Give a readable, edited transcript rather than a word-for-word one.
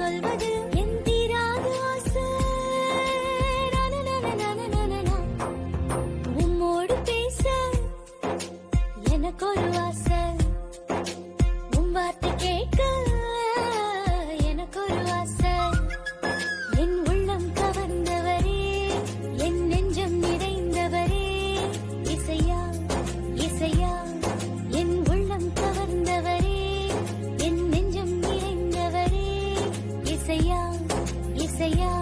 சொல்வது என் தீராத ஆசை. உம்மோடு பேச எனக்கு ஒரு ஆசை, உன் வார்த்தை கேட்க எனக்கு ஒரு ஆசை. என் உள்ளம் கவர்ந்தவரே, என் நெஞ்சம் நிறைந்தவரே, இசையா இசையா. என் உள்ளம் கவர்ந்தவரே, என் நெஞ்சம் நிறைந்தவரே, இசையா இசையா.